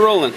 rolling.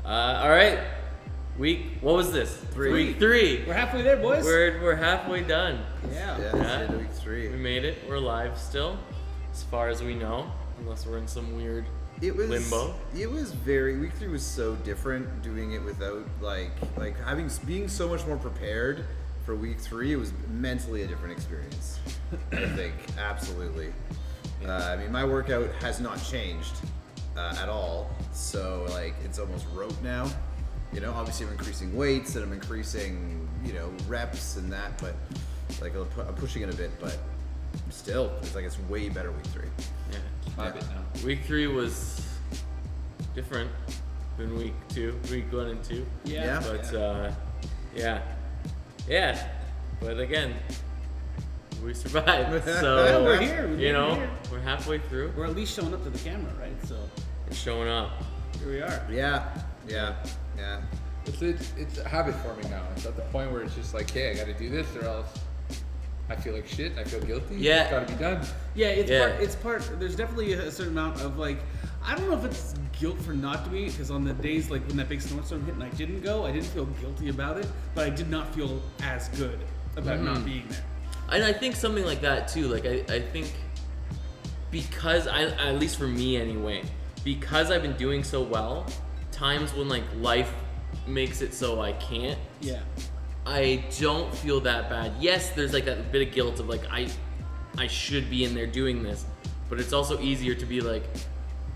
All right. What was this? Week 3. We're halfway there, boys. We're halfway done. Yeah. It's week 3. We made it. We're alive still, as far as we know, unless we're in some weird limbo. It was week 3 was so different doing it without being so much more prepared for week 3. It was mentally a different experience. I think absolutely. I mean, my workout has not changed at all, so it's almost rote now. You know, obviously I'm increasing weights and I'm increasing, reps and that, but I'm pushing it a bit, but still, it's way better week 3. Yeah. Week 3 was different than week 2, week 1 and 2. Yeah. But yeah. But again, we survived. So we're here. We're halfway through. We're at least showing up to the camera, right? So we're showing up. Here we are. Yeah. It's a habit for me now. It's at the point where it's just like, hey, I got to do this, or else I feel like shit. I feel guilty. Yeah. It's got to be done. Yeah, it's part. There's definitely a certain amount of I don't know if it's guilt for not doing it, because on the days when that big snowstorm hit and I didn't go, I didn't feel guilty about it, but I did not feel as good about not being there. And I think something like that too. I think because at least for me anyway, because I've been doing so well, times when life makes it so I can't. Yeah. I don't feel that bad. Yes, there's that bit of guilt of I should be in there doing this, but it's also easier to be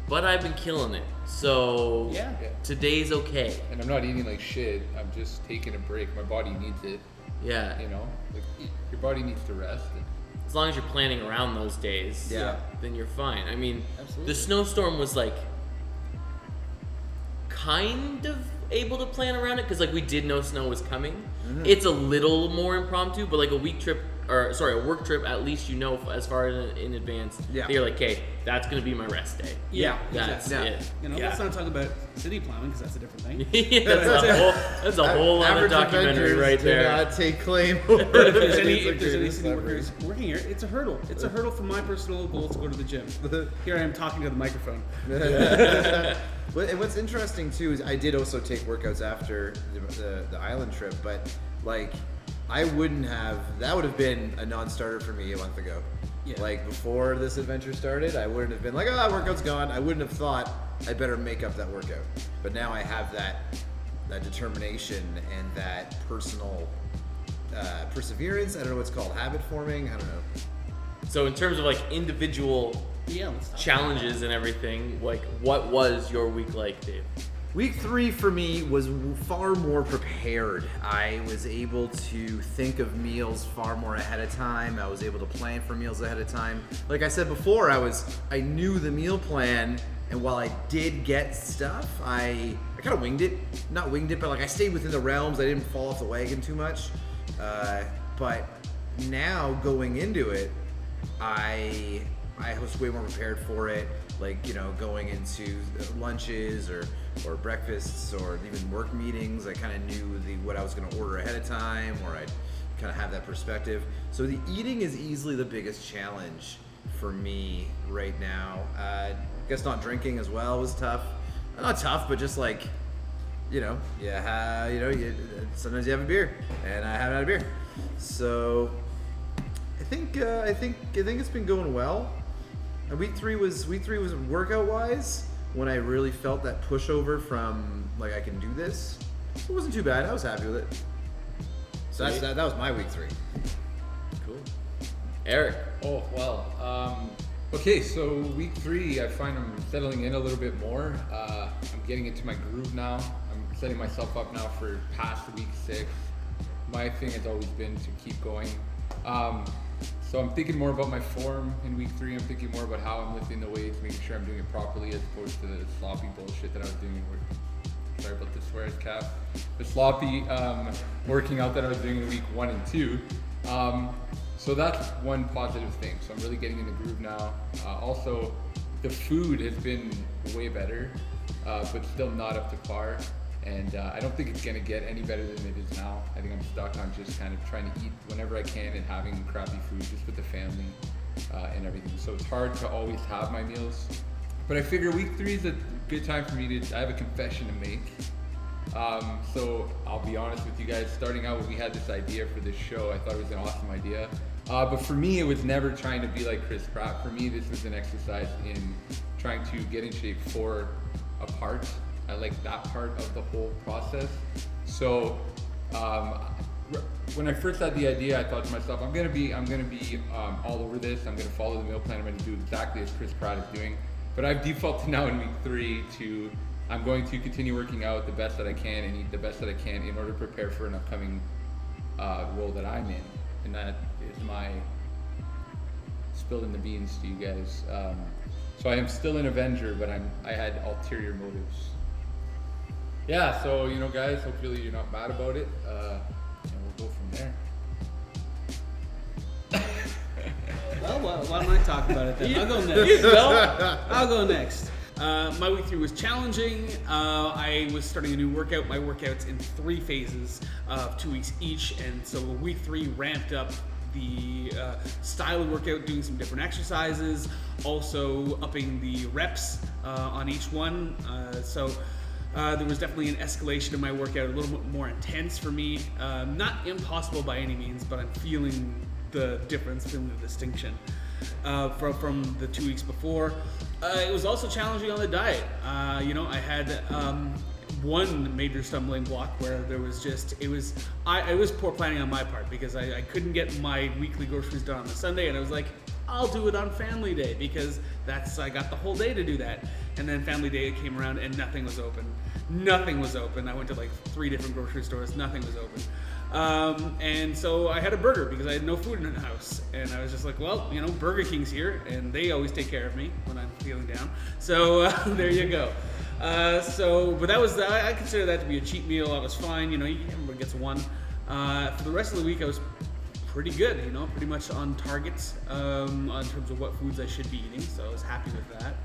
but I've been killing it. So yeah. Today's okay. And I'm not eating like shit. I'm just taking a break. My body needs it. Yeah. Your body needs to rest. As long as you're planning around those days, then you're fine. I mean, absolutely. The snowstorm was kind of able to plan around it because we did know snow was coming. Mm-hmm. It's a little more impromptu, but a work trip, at least as far in advance. Yeah. You're okay, that's gonna be my rest day. Yeah, that's exactly. it. Let's not talk about city plowing because that's a different thing. that's a whole other documentary right there. Do not take claim over if there's any city workers working here, it's a hurdle. It's a hurdle for my personal goal to go to the gym. Here I am talking to the microphone. And what's interesting too is I did also take workouts after the island trip, but I wouldn't have. That would have been a non-starter for me a month ago. Yeah. Before this adventure started, I wouldn't have been that workout's gone. I wouldn't have thought I better make up that workout. But now I have that that determination and that personal perseverance. I don't know what's called, habit forming. I don't know. So in terms of like individual Yeah, let's talk. challenges and everything, like what was your week like, Dave? Week 3 for me was far more prepared. I was able to think of meals far more ahead of time. I was able to plan for meals ahead of time. Like I said before, I knew the meal plan, and while I did get stuff, I kind of winged it. Not winged it, but like I stayed within the realms. I didn't fall off the wagon too much. But now going into it, I was way more prepared for it. Like, you know, going into lunches or breakfasts or even work meetings, I kind of knew what I was going to order ahead of time, or I'd kind of have that perspective. So the eating is easily the biggest challenge for me right now. I guess not drinking as well was tough. Not tough, but just like, sometimes you have a beer, and I haven't had a beer. So I think it's been going well. And week three was workout wise when I really felt that pushover from like I can do this. It wasn't too bad. I was happy with it. So that was my week 3. Cool. Eric. Oh, well. Okay, so week 3, I find I'm settling in a little bit more. I'm getting into my groove now. I'm setting myself up now for past week 6. My thing has always been to keep going. So I'm thinking more about my form in week 3. I'm thinking more about how I'm lifting the weights, making sure I'm doing it properly as opposed to the sloppy bullshit that I was doing in work. Sorry about the swears, Cap. The sloppy working out that I was doing in week 1 and 2. So that's one positive thing. So I'm really getting in the groove now. Also, the food has been way better, but still not up to par. And I don't think it's gonna get any better than it is now. I think I'm stuck on just kind of trying to eat whenever I can and having crappy food just with the family and everything. So it's hard to always have my meals. But I figure week 3 is a good time for me I have a confession to make. So I'll be honest with you guys, starting out when we had this idea for this show, I thought it was an awesome idea. But for me, it was never trying to be like Chris Pratt. For me, this was an exercise in trying to get in shape for a part. I like that part of the whole process. So when I first had the idea, I thought to myself, I'm gonna be all over this. I'm gonna follow the meal plan. I'm gonna do exactly as Chris Pratt is doing. But I've defaulted now in week 3 to I'm going to continue working out the best that I can and eat the best that I can in order to prepare for an upcoming role that I'm in, and that is my spilling the beans to you guys. So I am still an Avenger, but I had ulterior motives. Yeah, so guys, hopefully you're not mad about it, and we'll go from there. Well, why don't I talk about it then? I'll go next. I'll go next. My week 3 was challenging. I was starting a new workout. My workout's in 3 phases of 2 weeks each, and so week 3 ramped up the style of workout, doing some different exercises, also upping the reps on each one. So there was definitely an escalation in my workout, a little bit more intense for me. Not impossible by any means, but I'm feeling the difference, feeling the distinction from the 2 weeks before. It was also challenging on the diet. I had one major stumbling block where there was it was poor planning on my part, because I couldn't get my weekly groceries done on the Sunday, and I was like, I'll do it on Family Day, because I got the whole day to do that. And then Family Day came around and nothing was open. I went to like 3 different grocery stores, nothing was open. And so I had a burger because I had no food in the house, and I was just like, well, Burger King's here, and they always take care of me when I'm feeling down. So there you go. But that was I consider that to be a cheat meal. I was fine. Everybody gets one. For the rest of the week, I was pretty good. Pretty much on target in terms of what foods I should be eating. So I was happy with that.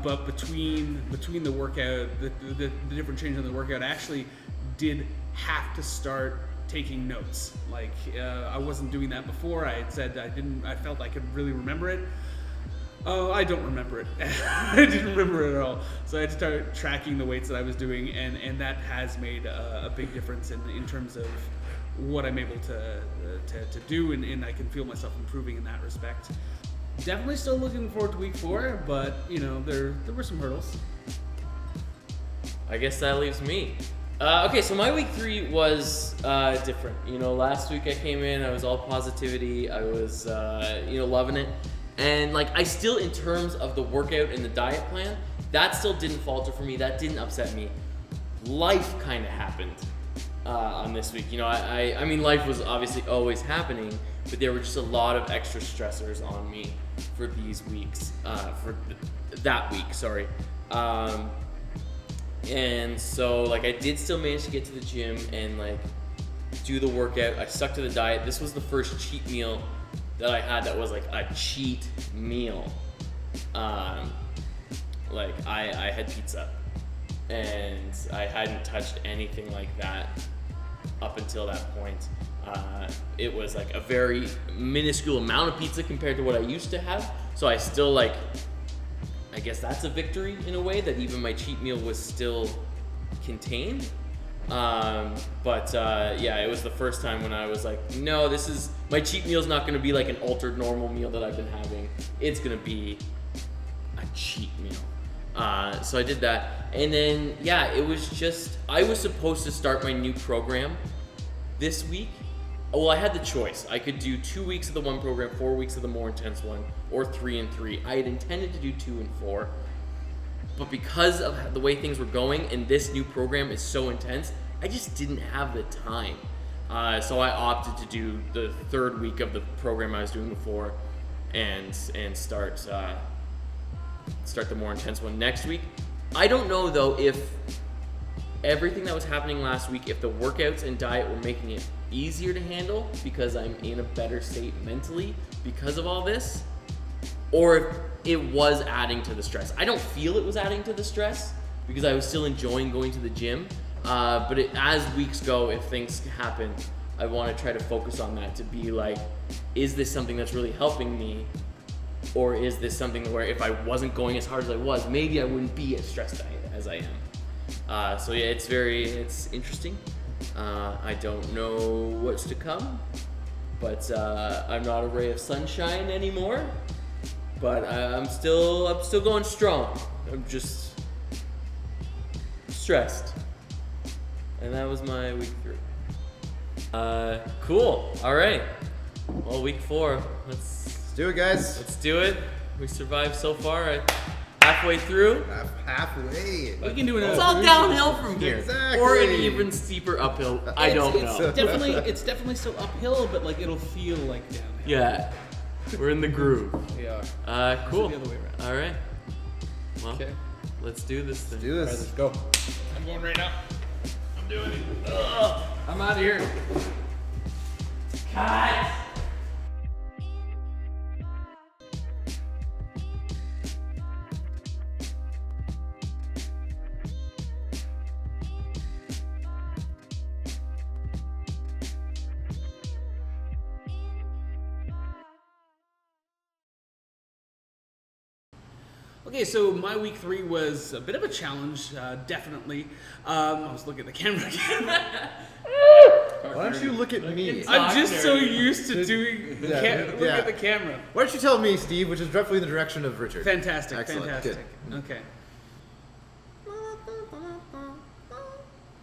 But between the workout, the different changes in the workout, I actually did have to start taking notes. Like I wasn't doing that before. I had said I felt I could really remember it. Oh, I don't remember it. I didn't remember it at all. So I had to start tracking the weights that I was doing, and that has made a big difference in terms of what I'm able to do, and I can feel myself improving in that respect. Definitely still looking forward to week 4, but there were some hurdles. I guess that leaves me. Okay, so my week 3 was different. You know, last week I came in, I was all positivity, I was, loving it. And, like, I still, in terms of the workout and the diet plan, that still didn't falter for me, that didn't upset me. Life kind of happened on this week. You know, I mean, life was obviously always happening, but there were just a lot of extra stressors on me for these weeks, that week, sorry. And so, like, I did still manage to get to the gym and, like, do the workout. I stuck to the diet. This was the first cheat meal that I had that was, like, a cheat meal. Like, I had pizza. And I hadn't touched anything like that up until that point. It was, like, a very minuscule amount of pizza compared to what I used to have. So I still, like... I guess that's a victory in a way, that even my cheat meal was still contained. Yeah, it was the first time when I was like, no, my cheat meal's not gonna be like an altered normal meal that I've been having. It's gonna be a cheat meal. So I did that. And then, yeah, it was just, I was supposed to start my new program this week. Well, I had the choice. I could do 2 weeks of the one program, 4 weeks of the more intense one, or 3 and 3. I had intended to do 2 and 4, but because of the way things were going and this new program is so intense, I just didn't have the time. So I opted to do the 3rd week of the program I was doing before, and start the more intense one next week. I don't know though if everything that was happening last week, if the workouts and diet were making it easier to handle because I'm in a better state mentally because of all this, or if it was adding to the stress. I don't feel it was adding to the stress because I was still enjoying going to the gym, but as weeks go, if things happen, I want to try to focus on that, to be like, is this something that's really helping me, or is this something where if I wasn't going as hard as I was, maybe I wouldn't be as stressed as I am. So yeah, it's interesting. I don't know what's to come, but I'm not a ray of sunshine anymore. But I'm still going strong. I'm just stressed, and that was my week 3. Cool. All right. Well, week 4. Let's do it, guys. Let's do it. We survived so far. Halfway through. Halfway. We can do another. It's all three. downhill from here, Exactly. or an even steeper uphill. I don't know. It's definitely still uphill, but like it'll feel like downhill. Yeah, we're in the groove. Yeah. Cool. The other way around. All right. Well, Okay. let's do this thing. Do All this. right, let's go. I'm going right now. I'm doing it. Ugh. I'm out of here. Cut. Okay, so my week 3 was a bit of a challenge, definitely. I was looking at the camera again. Why don't you look at me? I'm just so used to doing look yeah. at the camera. Why don't you tell me, Steve, which is roughly in the direction of Richard? Fantastic, Excellent. fantastic. Good. Okay.